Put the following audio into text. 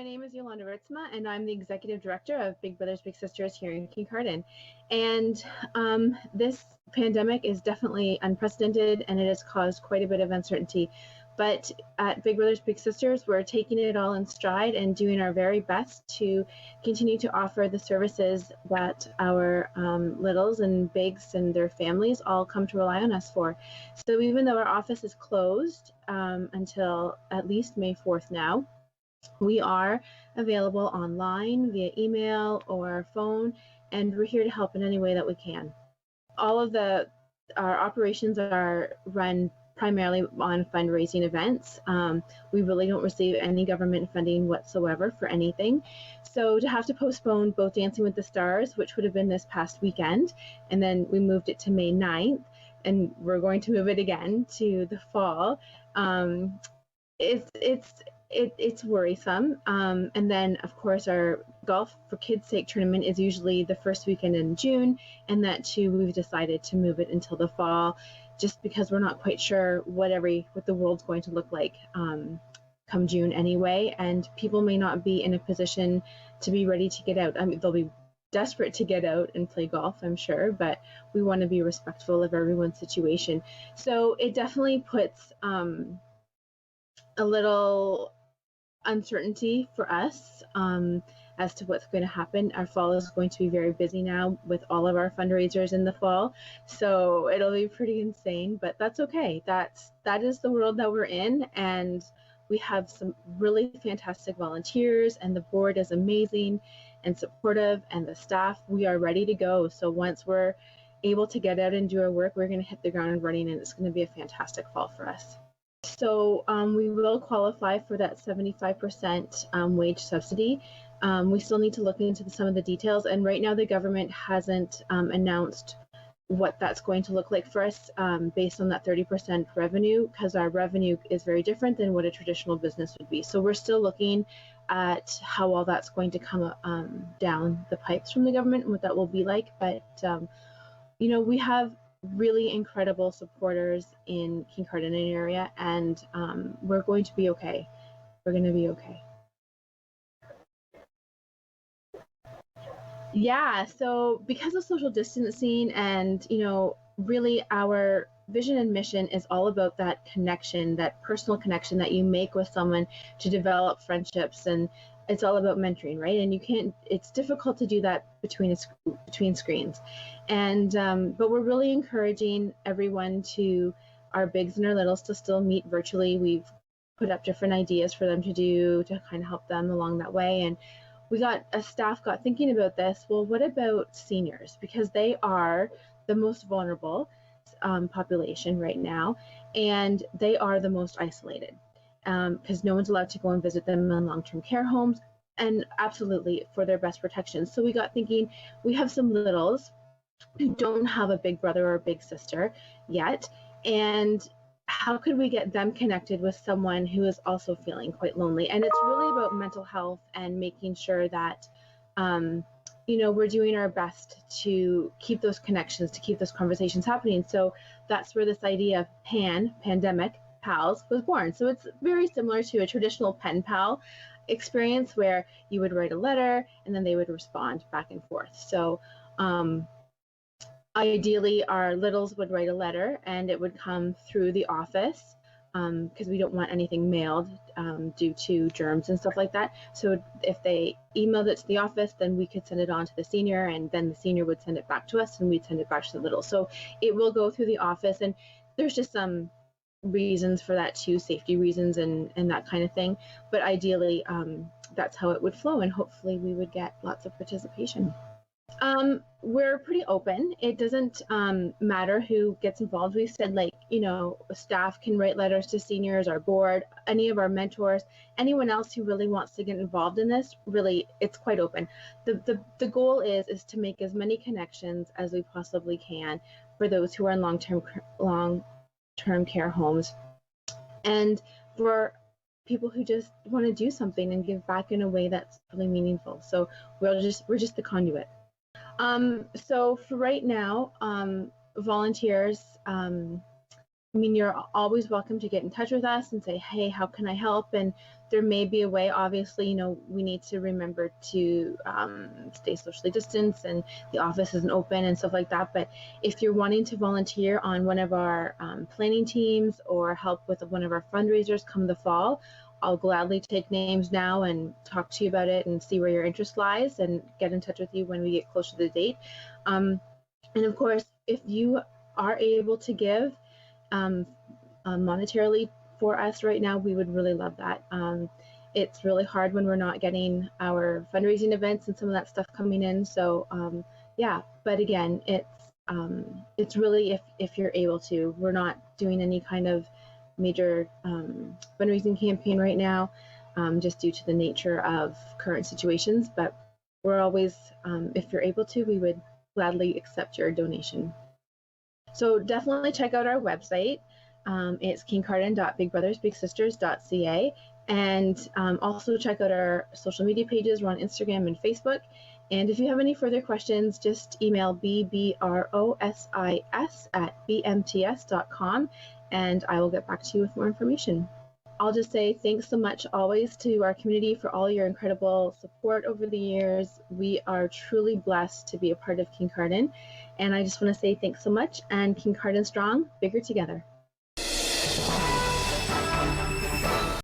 my name is Yolanda Ritsema, and I'm the Executive Director of Big Brothers Big Sisters here in Kincardine. And this pandemic is definitely unprecedented, and it has caused quite a bit of uncertainty. But at Big Brothers Big Sisters, we're taking it all in stride and doing our very best to continue to offer the services that our littles and bigs and their families all come to rely on us for. So even though our office is closed until at least May 4th now, we are available online via email or phone, and we're here to help in any way that we can. All of our operations are run primarily on fundraising events. We really don't receive any government funding whatsoever for anything. So to have to postpone both Dancing with the Stars, which would have been this past weekend, and then we moved it to May 9th, and we're going to move it again to the fall. It's worrisome. And then, of course, our Golf for Kids' Sake tournament is usually the first weekend in June, and that too, we've decided to move it until the fall, just because we're not quite sure what the world's going to look like come June anyway, and people may not be in a position to be ready to get out. I mean, they'll be desperate to get out and play golf, I'm sure, but we want to be respectful of everyone's situation. So it definitely puts a little uncertainty for us as to what's going to happen. Our fall is going to be very busy now with all of our fundraisers in the fall, so it'll be pretty insane, but that's okay. That is the world that we're in, and we have some really fantastic volunteers, and the board is amazing and supportive, and the staff, we are ready to go. So once we're able to get out and do our work, we're going to hit the ground running, and it's going to be a fantastic fall for us. So we will qualify for that 75% wage subsidy. We still need to look into some of the details, and right now the government hasn't announced what that's going to look like for us based on that 30% revenue, because our revenue is very different than what a traditional business would be. So we're still looking at how all that's going to come down the pipes from the government and what that will be like. But you know, we have really incredible supporters in Kincardine area, and we're going to be okay. We're going to be okay. Yeah, so because of social distancing, and you know, really our vision and mission is all about that connection, that personal connection that you make with someone to develop friendships, and it's all about mentoring, right? And you can't, it's difficult to do that between screens. And but we're really encouraging everyone to, our bigs and our littles, to still meet virtually. We've put up different ideas for them to do to kind of help them along that way. And staff got thinking about this. Well, what about seniors? Because they are the most vulnerable population right now, and they are the most isolated because no one's allowed to go and visit them in long-term care homes, and absolutely for their best protection. So we got thinking, we have some littles who don't have a big brother or a big sister yet, and how could we get them connected with someone who is also feeling quite lonely? And it's really about mental health and making sure that you know, we're doing our best to keep those connections, to keep those conversations happening. So that's where this idea of pandemic pals was born. So it's very similar to a traditional pen pal experience where you would write a letter and then they would respond back and forth. So ideally, our littles would write a letter and it would come through the office because we don't want anything mailed due to germs and stuff like that. So if they emailed it to the office, then we could send it on to the senior, and then the senior would send it back to us and we'd send it back to the little. So it will go through the office, and there's just some reasons for that too, safety reasons and that kind of thing. But ideally, that's how it would flow, and hopefully we would get lots of participation. We're pretty open. It doesn't matter who gets involved. We've said, like, you know, staff can write letters to seniors, our board, any of our mentors, anyone else who really wants to get involved in this. Really, it's quite open. The goal is to make as many connections as we possibly can for those who are in long-term care homes, and for people who just want to do something and give back in a way that's really meaningful. So we're just the conduit. So for right now, volunteers I mean, you're always welcome to get in touch with us and say, hey, how can I help? And there may be a way. Obviously, you know, we need to remember to stay socially distanced, and the office isn't open and stuff like that. But if you're wanting to volunteer on one of our planning teams or help with one of our fundraisers come the fall, I'll gladly take names now and talk to you about it and see where your interest lies and get in touch with you when we get closer to the date. And of course, if you are able to give monetarily for us right now, we would really love that. It's really hard when we're not getting our fundraising events and some of that stuff coming in. So yeah, but again, it's really if you're able to. We're not doing any kind of major fundraising campaign right now, just due to the nature of current situations. But we're always, if you're able to, we would gladly accept your donation. So definitely check out our website. It's kincardine.bigbrothersbigsisters.ca, and also check out our social media pages. We're on Instagram and Facebook. And if you have any further questions, just email bbrosis@bmts.com, and I will get back to you with more information. I'll just say thanks so much always to our community for all your incredible support over the years. We are truly blessed to be a part of Kincardine, and I just want to say thanks so much, and Kincardine strong, bigger together.